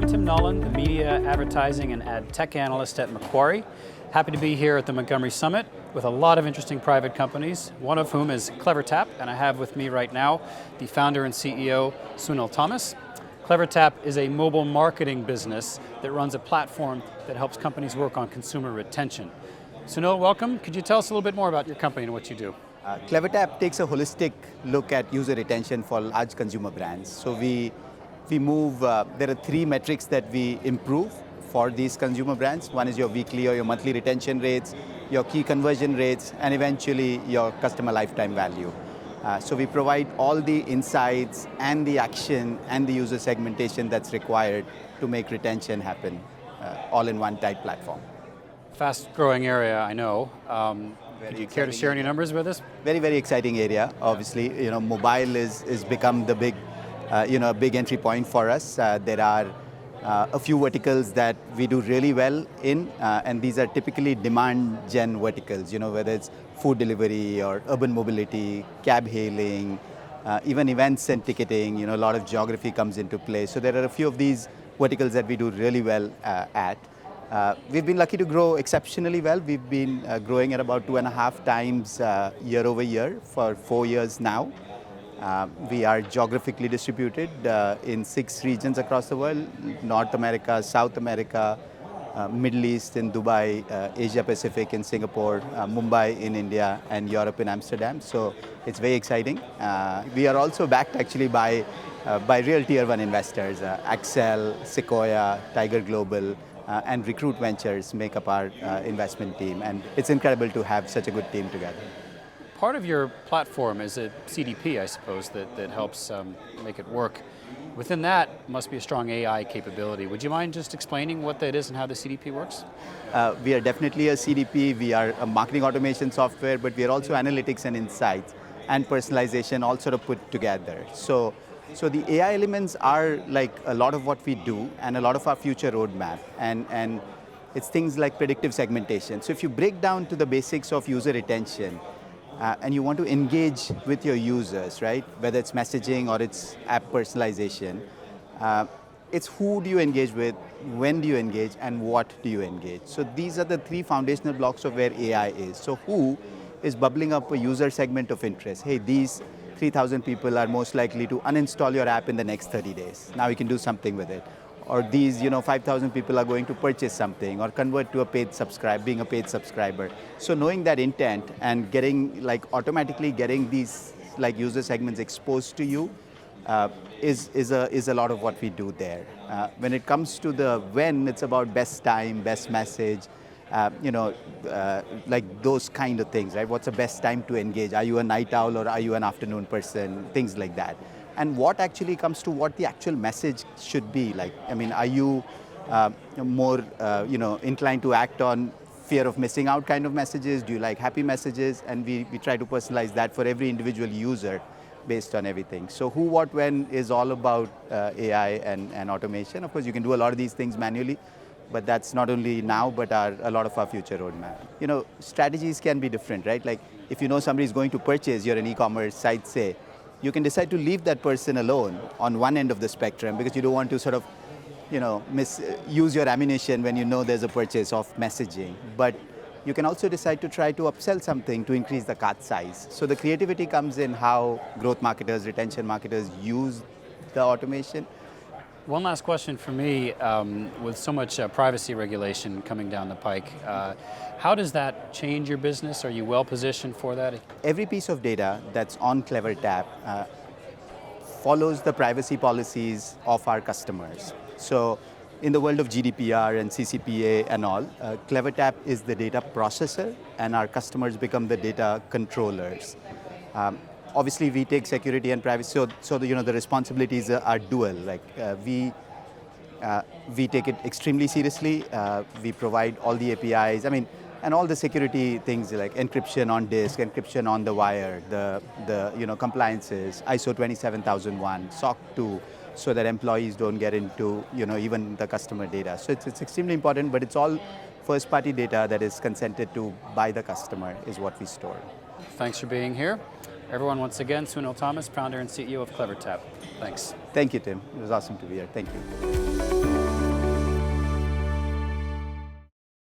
I'm Tim Nollen, the Media, Advertising and Ad Tech Analyst at Macquarie. Happy to be here at the Montgomery Summit with a lot of interesting private companies, one of whom is CleverTap, and I have with me right now the founder and CEO, Sunil Thomas. CleverTap is a mobile marketing business that runs a platform that helps companies work on consumer retention. Sunil, welcome. Could you tell us a little bit more about your company and what you do? CleverTap takes a holistic look at user retention for large consumer brands. So we move, there are three metrics that we improve for these consumer brands. One is your weekly or your monthly retention rates, your key conversion rates, and eventually your customer lifetime value. So we provide all the insights and the action and the user segmentation that's required to make retention happen, all in one tight platform. Fast growing area, I know. Do you care to share any numbers with us? Very, very exciting area. Obviously, mobile is become the big big entry point for us. There are a few verticals that we do really well in, and these are typically demand gen verticals, whether it's food delivery or urban mobility, cab hailing, even events and ticketing, a lot of geography comes into play. So there are a few of these verticals that we do really well at. We've been lucky to grow exceptionally well. We've been growing at about 2.5 times year over year for 4 years now. We are geographically distributed in 6 regions across the world: North America, South America, Middle East in Dubai, Asia Pacific in Singapore, Mumbai in India, and Europe in Amsterdam. So it's very exciting. We are also backed actually by real tier 1 investors. Accel, Sequoia, Tiger Global, and Recruit Ventures make up our investment team. And it's incredible to have such a good team together. Part of your platform is a CDP, I suppose, that helps make it work. Within that must be a strong AI capability. Would you mind just explaining what that is and how the CDP works? We are definitely a CDP. We are a marketing automation software, but we are also analytics and insights and personalization all sort of put together. So the AI elements are like a lot of what we do and a lot of our future roadmap. And it's things like predictive segmentation. So if you break down to the basics of user retention, and you want to engage with your users, right? Whether it's messaging or it's app personalization, it's who do you engage with, when do you engage, and what do you engage. So these are the 3 foundational blocks of where AI is. So who is bubbling up a user segment of interest? Hey, these 3,000 people are most likely to uninstall your app in the next 30 days. Now we can do something with it. Or these 5,000 people are going to purchase something or convert to a being a paid subscriber. So knowing that intent and automatically getting these user segments exposed to you is a lot of what we do there. When it comes to the when, it's about best time, best message, those kind of things, right? What's the best time to engage? Are you a night owl or are you an afternoon person? Things like that. And what actually comes to what the actual message should be like. I mean, are you more inclined to act on fear of missing out kind of messages? Do you like happy messages? And we try to personalize that for every individual user based on everything. So who, what, when is all about AI and automation. Of course, you can do a lot of these things manually, but that's not only now, but a lot of our future roadmap. Strategies can be different, right? Like if somebody is going to purchase, you're an e-commerce site, say, you can decide to leave that person alone on one end of the spectrum because you don't want to sort of, use your ammunition when there's a purchase of messaging. But you can also decide to try to upsell something to increase the cart size. So the creativity comes in how growth marketers, retention marketers use the automation. One last question for me, with so much privacy regulation coming down the pike, how does that change your business? Are you well positioned for that? Every piece of data that's on CleverTap follows the privacy policies of our customers. So in the world of GDPR and CCPA and all, CleverTap is the data processor and our customers become the data controllers. Obviously, we take security and privacy, so the responsibilities are dual. We take it extremely seriously. We provide all the APIs. And all the security things like encryption on disk, encryption on the wire, the compliances, ISO 27001, SOC 2, so that employees don't get into even the customer data. So it's extremely important, but it's all first-party data that is consented to by the customer is what we store. Thanks for being here. Everyone, once again, Sunil Thomas, founder and CEO of CleverTap. Thanks. Thank you, Tim. It was awesome to be here. Thank you.